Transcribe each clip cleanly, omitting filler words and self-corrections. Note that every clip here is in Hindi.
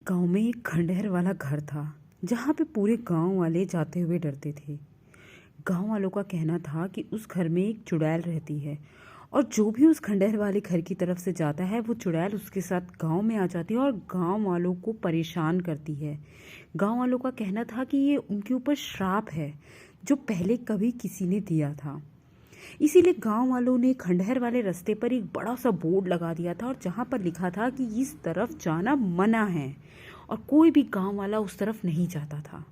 गांव में एक खंडहर वाला घर था जहाँ पे पूरे गांव वाले जाते हुए डरते थे। गांव वालों का कहना था कि उस घर में एक चुड़ैल रहती है और जो भी उस खंडहर वाले घर की तरफ से जाता है वो चुड़ैल उसके साथ गांव में आ जाती है और गांव वालों को परेशान करती है। गांव वालों का कहना था कि ये उनके ऊपर श्राप है जो पहले कभी किसी ने दिया था। इसीलिए गांव वालों ने खंडहर वाले रास्ते पर एक बड़ा सा बोर्ड लगा दिया था और जहां पर लिखा था कि इस तरफ जाना मना है और कोई भी गांव वाला उस तरफ नहीं जाता था।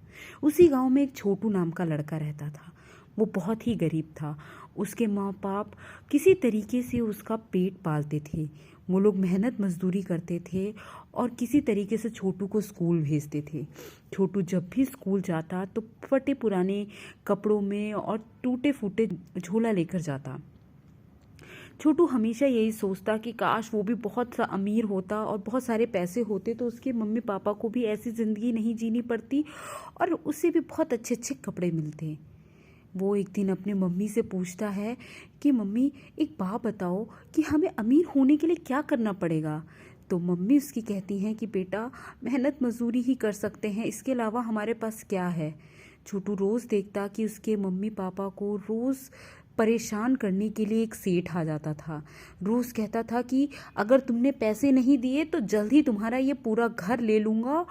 उसी गांव में एक छोटू नाम का लड़का रहता था। वो बहुत ही गरीब था। उसके माँ बाप किसी तरीके से उसका पेट पालते थे। वो लोग मेहनत मजदूरी करते थे और किसी तरीके से छोटू को स्कूल भेजते थे। छोटू जब भी स्कूल जाता तो फटे पुराने कपड़ों में और टूटे फूटे झोला लेकर जाता। छोटू हमेशा यही सोचता कि काश वो भी बहुत सा अमीर होता और बहुत सारे पैसे होते तो उसके मम्मी पापा को भी ऐसी ज़िंदगी नहीं जीनी पड़ती और उसे भी बहुत अच्छे अच्छे कपड़े मिलते। वो एक दिन अपने मम्मी से पूछता है कि मम्मी एक बात बताओ कि हमें अमीर होने के लिए क्या करना पड़ेगा। तो मम्मी उसकी कहती हैं कि बेटा मेहनत मजदूरी ही कर सकते हैं, इसके अलावा हमारे पास क्या है। छोटू रोज़ देखता कि उसके मम्मी पापा को रोज़ परेशान करने के लिए एक सेठ आ जाता था। रोज़ कहता था कि अगर तुमने पैसे नहीं दिए तो जल्द ही तुम्हारा ये पूरा घर ले लूँगा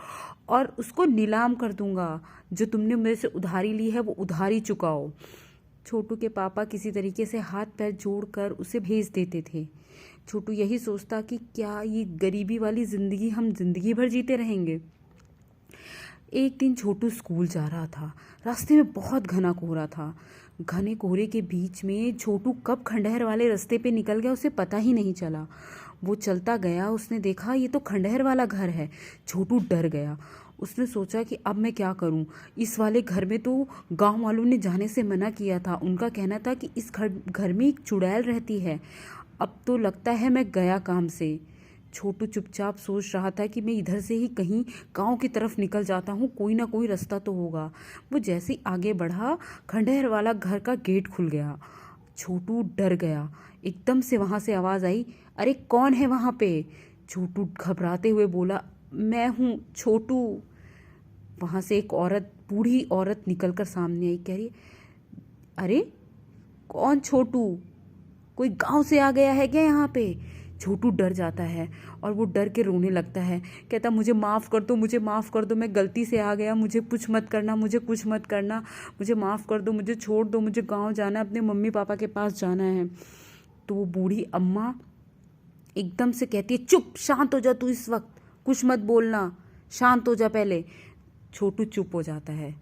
और उसको नीलाम कर दूँगा। जो तुमने मेरे से उधारी ली है वो उधारी चुकाओ। छोटू के पापा किसी तरीके से हाथ पैर जोड़कर उसे भेज देते थे। छोटू यही सोचता कि क्या ये गरीबी वाली ज़िंदगी हम ज़िंदगी भर जीते रहेंगे। एक दिन छोटू स्कूल जा रहा था। रास्ते में बहुत घना कोहरा था। घने कोहरे के बीच में छोटू कब खंडहर वाले रास्ते पे निकल गया उसे पता ही नहीं चला। वो चलता गया, उसने देखा ये तो खंडहर वाला घर है। छोटू डर गया। उसने सोचा कि अब मैं क्या करूं। इस वाले घर में तो गांव वालों ने जाने से मना किया था। उनका कहना था कि इस घर में एक चुड़ैल रहती है। अब तो लगता है मैं गया काम से। छोटू चुपचाप सोच रहा था कि मैं इधर से ही कहीं गांव की तरफ निकल जाता हूँ, कोई ना कोई रास्ता तो होगा। वो जैसे ही आगे बढ़ा खंडहर वाला घर का गेट खुल गया। छोटू डर गया। एकदम से वहाँ से आवाज़ आई, अरे कौन है वहाँ पे। छोटू घबराते हुए बोला, मैं हूँ छोटू। वहाँ से एक औरत, बूढ़ी औरत निकलकर सामने आई। कह रही, अरे कौन छोटू, कोई गांव से आ गया है क्या यहाँ पे। छोटू डर जाता है और वो डर के रोने लगता है। कहता, मुझे माफ़ कर दो, मुझे माफ़ कर दो, मैं गलती से आ गया, मुझे कुछ मत करना, मुझे कुछ मत करना, मुझे माफ़ कर दो, मुझे छोड़ दो, मुझे गांव जाना है, अपने मम्मी पापा के पास जाना है। तो वो बूढ़ी अम्मा एकदम से कहती है, चुप, शांत हो जा तू, इस वक्त कुछ मत बोलना, शांत हो जा पहले। छोटू चुप हो जाता है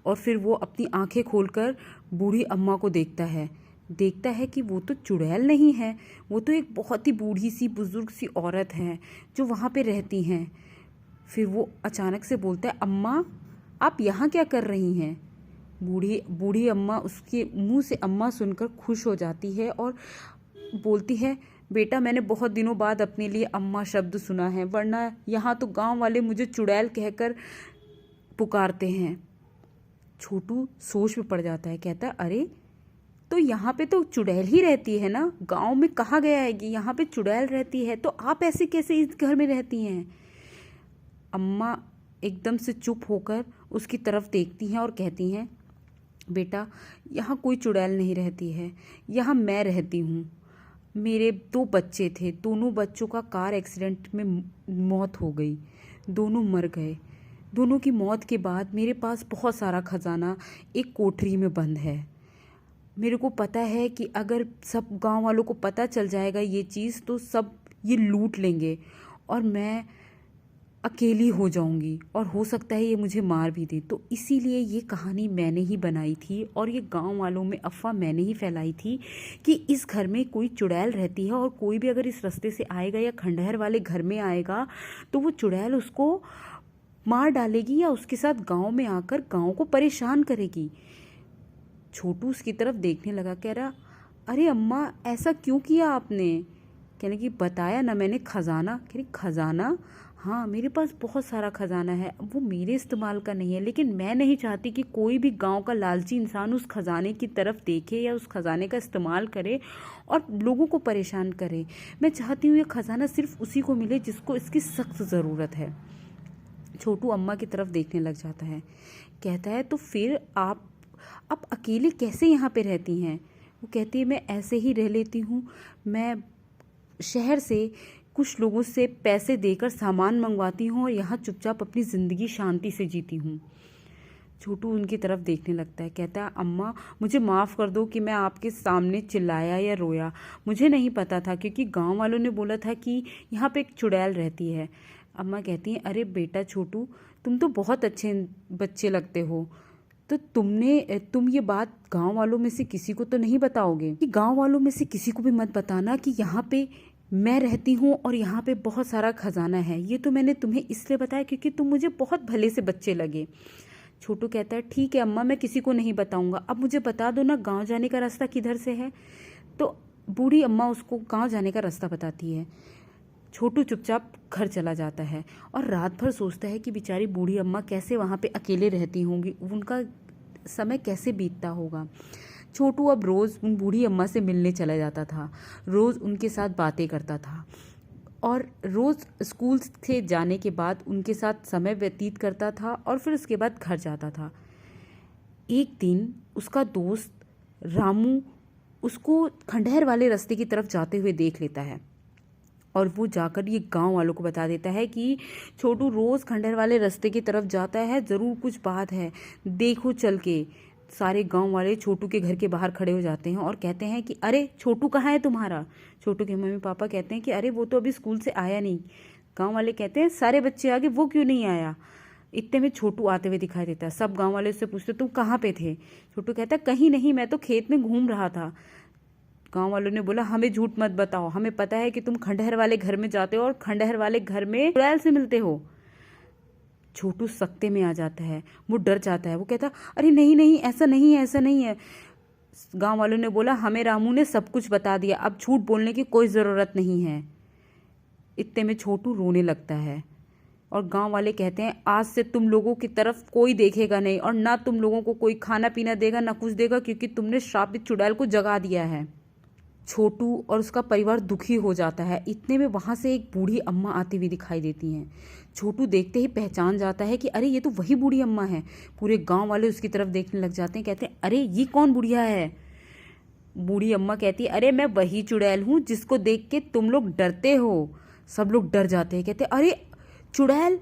और फिर वो अपनी आंखें खोलकर बूढ़ी अम्मा को देखता है कि वो तो चुड़ैल नहीं है, वो तो एक बहुत ही बूढ़ी सी बुजुर्ग सी औरत है जो वहाँ पे रहती हैं। फिर वो अचानक से बोलता है, अम्मा आप यहाँ क्या कर रही हैं। बूढ़ी अम्मा, उसके मुंह से अम्मा सुनकर खुश हो जाती है और बोलती है, बेटा मैंने बहुत दिनों बाद अपने लिए अम्मा शब्द सुना है, वरना यहाँ तो गांव वाले मुझे चुड़ैल कहकर पुकारते हैं। छोटू सोच में पड़ जाता है। कहता है, अरे तो यहाँ पे तो चुड़ैल ही रहती है ना, गांव में कहाँ गया है कि यहाँ पे चुड़ैल रहती है, तो आप ऐसे कैसे इस घर में रहती हैं। अम्मा एकदम से चुप होकर उसकी तरफ देखती हैं और कहती हैं, बेटा यहाँ कोई चुड़ैल नहीं रहती है, यहाँ मैं रहती हूँ। मेरे 2 बच्चे थे, दोनों बच्चों का कार एक्सीडेंट में मौत हो गई, दोनों मर गए। दोनों की मौत के बाद मेरे पास बहुत सारा खजाना एक कोठरी में बंद है। मेरे को पता है कि अगर सब गांव वालों को पता चल जाएगा ये चीज़ तो सब ये लूट लेंगे और मैं अकेली हो जाऊंगी और हो सकता है ये मुझे मार भी दे। तो इसीलिए ये कहानी मैंने ही बनाई थी और ये गांव वालों में अफवाह मैंने ही फैलाई थी कि इस घर में कोई चुड़ैल रहती है और कोई भी अगर इस रास्ते से आएगा या खंडहर वाले घर में आएगा तो वो चुड़ैल उसको मार डालेगी या उसके साथ गाँव में आकर गाँव को परेशान करेगी। छोटू उसकी तरफ देखने लगा, कह रहा, अरे अम्मा ऐसा क्यों किया आपने। कहने की, बताया ना मैंने, खजाना। कह रही, खजाना, हाँ, मेरे पास बहुत सारा खजाना है, वो मेरे इस्तेमाल का नहीं है, लेकिन मैं नहीं चाहती कि कोई भी गांव का लालची इंसान उस खजाने की तरफ देखे या उस खजाने का इस्तेमाल करे और लोगों को परेशान करे। मैं चाहती हूँ ये खजाना सिर्फ उसी को मिले जिसको इसकी सख्त ज़रूरत है। छोटू अम्मा की तरफ देखने लग जाता है, कहता है तो फिर आप अकेले कैसे यहाँ पे रहती हैं? वो कहती है मैं ऐसे ही रह लेती हूँ, मैं शहर से कुछ लोगों से पैसे देकर सामान मंगवाती हूँ और यहाँ चुपचाप अपनी ज़िंदगी शांति से जीती हूँ। छोटू उनकी तरफ देखने लगता है, कहता है अम्मा मुझे माफ़ कर दो कि मैं आपके सामने चिल्लाया या रोया, मुझे नहीं पता था क्योंकि गांव वालों ने बोला था कि यहाँ पे एक चुड़ैल रहती है। अम्मा कहती हैं अरे बेटा छोटू, तुम तो बहुत अच्छे बच्चे लगते हो, तो तुम ये बात गांव वालों में से किसी को तो नहीं बताओगे? कि गांव वालों में से किसी को भी मत बताना कि यहाँ पे मैं रहती हूँ और यहाँ पे बहुत सारा खजाना है। ये तो मैंने तुम्हें इसलिए बताया क्योंकि तुम मुझे बहुत भले से बच्चे लगे। छोटू कहता है ठीक है अम्मा, मैं किसी को नहीं बताऊंगा। अब मुझे बता दो ना गांव जाने का रास्ता किधर से है। तो बूढ़ी अम्मा उसको गांव जाने का रास्ता बताती है। छोटू चुपचाप घर चला जाता है और रात भर सोचता है कि बेचारी बूढ़ी अम्मा कैसे वहाँ पे अकेले रहती होंगी, उनका समय कैसे बीतता होगा। छोटू अब रोज़ उन बूढ़ी अम्मा से मिलने चला जाता था, रोज़ उनके साथ बातें करता था और रोज़ स्कूल से जाने के बाद उनके साथ समय व्यतीत करता था और फिर उसके बाद घर जाता था। एक दिन उसका दोस्त रामू उसको खंडहर वाले रास्ते की तरफ जाते हुए देख लेता है और वो जाकर ये गांव वालों को बता देता है कि छोटू रोज़ खंडहर वाले रास्ते की तरफ जाता है, ज़रूर कुछ बात है, देखो चल के। सारे गांव वाले छोटू के घर के बाहर खड़े हो जाते हैं और कहते हैं कि अरे छोटू कहाँ है तुम्हारा? छोटू के मम्मी पापा कहते हैं कि अरे वो तो अभी स्कूल से आया नहीं। गांव वाले कहते हैं सारे बच्चे आ गए, वो क्यों नहीं आया? इतने में छोटू आते हुए दिखाई देता है। सब गांव वाले उससे पूछते तुम कहाँ पे थे? छोटू कहता है कहीं नहीं, मैं तो खेत में घूम रहा था। गांव वालों ने बोला हमें झूठ मत बताओ, हमें पता है कि तुम खंडहर वाले घर में जाते हो और खंडहर वाले घर में चुड़ैल से मिलते हो। छोटू सख्ते में आ जाता है, वो डर जाता है, वो कहता अरे नहीं नहीं ऐसा नहीं है, ऐसा नहीं है। गांव वालों ने बोला हमें रामू ने सब कुछ बता दिया, अब झूठ बोलने की कोई ज़रूरत नहीं है। इतने में छोटू रोने लगता है और गांव वाले कहते हैं आज से तुम लोगों की तरफ कोई देखेगा नहीं और ना तुम लोगों को कोई खाना पीना देगा ना कुछ देगा, क्योंकि तुमने श्रापित चुड़ैल को जगा दिया है। छोटू और उसका परिवार दुखी हो जाता है। इतने में वहाँ से एक बूढ़ी अम्मा आती हुई दिखाई देती हैं। छोटू देखते ही पहचान जाता है कि अरे ये तो वही बूढ़ी अम्मा है। पूरे गांव वाले उसकी तरफ देखने लग जाते हैं, कहते हैं अरे ये कौन बुढ़िया है? बूढ़ी अम्मा कहती है अरे मैं वही चुड़ैल हूँ जिसको देख के तुम लोग डरते हो। सब लोग डर जाते हैं, कहते अरे चुड़ैल?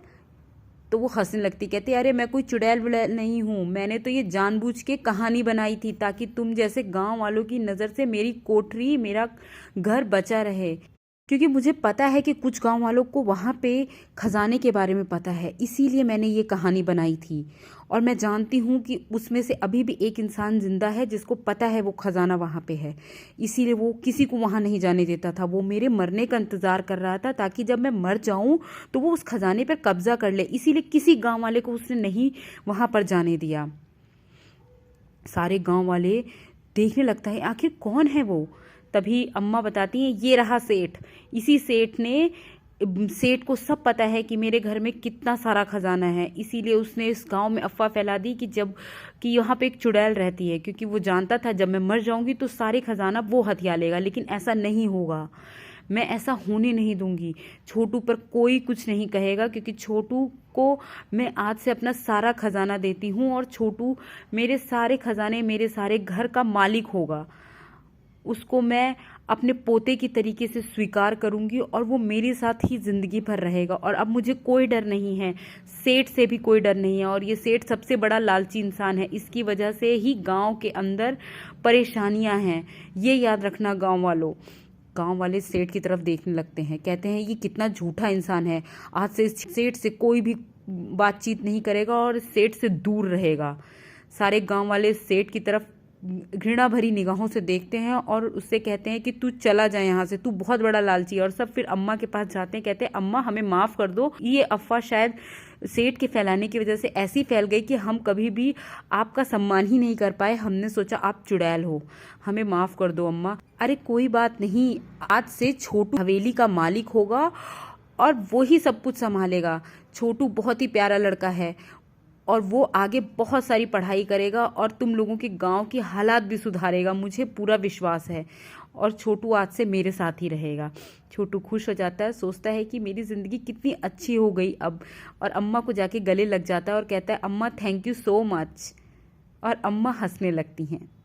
तो वो हंसने लगती, कहती अरे मैं कोई चुड़ैल वुड़ैल नहीं हूँ, मैंने तो ये जानबूझ के कहानी बनाई थी ताकि तुम जैसे गांव वालों की नज़र से मेरी कोठरी मेरा घर बचा रहे, क्योंकि मुझे पता है कि कुछ गांव वालों को वहाँ पे खजाने के बारे में पता है, इसीलिए मैंने ये कहानी बनाई थी। और मैं जानती हूँ कि उसमें से अभी भी एक इंसान जिंदा है जिसको पता है वो खजाना वहाँ पे है, इसीलिए वो किसी को वहाँ नहीं जाने देता था। वो मेरे मरने का इंतज़ार कर रहा था ताकि जब मैं मर जाऊँ तो वो उस खजाने पर कब्जा कर ले, इसीलिए किसी गाँव वाले को उसने नहीं वहाँ पर जाने दिया। सारे गाँव वाले देखने लगता है आखिर कौन है वो। तभी अम्मा बताती हैं ये रहा सेठ। इसी सेठ को सब पता है कि मेरे घर में कितना सारा खजाना है, इसीलिए उसने इस गांव में अफवाह फैला दी कि यहाँ पे एक चुड़ैल रहती है, क्योंकि वो जानता था जब मैं मर जाऊंगी तो सारे खजाना वो हथिया लेगा। लेकिन ऐसा नहीं होगा, मैं ऐसा होने नहीं दूंगी। छोटू पर कोई कुछ नहीं कहेगा क्योंकि छोटू को मैं आज से अपना सारा खजाना देती हूँ और छोटू मेरे सारे खजाने मेरे सारे घर का मालिक होगा। उसको मैं अपने पोते की तरीके से स्वीकार करूंगी और वो मेरे साथ ही ज़िंदगी भर रहेगा। और अब मुझे कोई डर नहीं है, सेठ से भी कोई डर नहीं है। और ये सेठ सबसे बड़ा लालची इंसान है, इसकी वजह से ही गांव के अंदर परेशानियां हैं, ये याद रखना गांव वालों। गांव वाले सेठ की तरफ देखने लगते हैं, कहते हैं ये कितना झूठा इंसान है, आज से इस सेठ से कोई भी बातचीत नहीं करेगा और सेठ से दूर रहेगा। सारे गांव वाले सेठ की तरफ घृणा भरी निगाहों से देखते हैं और उससे कहते हैं कि तू चला जाए यहाँ से, तू बहुत बड़ा लालची है। और सब फिर अम्मा के पास जाते हैं, कहते हैं अम्मा हमें माफ़ कर दो, ये अफवाह शायद सेठ के फैलाने की वजह से ऐसी फैल गई कि हम कभी भी आपका सम्मान ही नहीं कर पाए, हमने सोचा आप चुड़ैल हो, हमें माफ़ कर दो अम्मा। अरे कोई बात नहीं, आज से छोटू हवेली का मालिक होगा और वो ही सब कुछ संभालेगा। छोटू बहुत ही प्यारा लड़का है और वो आगे बहुत सारी पढ़ाई करेगा और तुम लोगों के गांव की हालात भी सुधारेगा, मुझे पूरा विश्वास है। और छोटू आज से मेरे साथ ही रहेगा। छोटू खुश हो जाता है, सोचता है कि मेरी ज़िंदगी कितनी अच्छी हो गई अब। और अम्मा को जाके गले लग जाता है और कहता है, अम्मा थैंक यू सो मच। और अम्मा हंसने लगती हैं।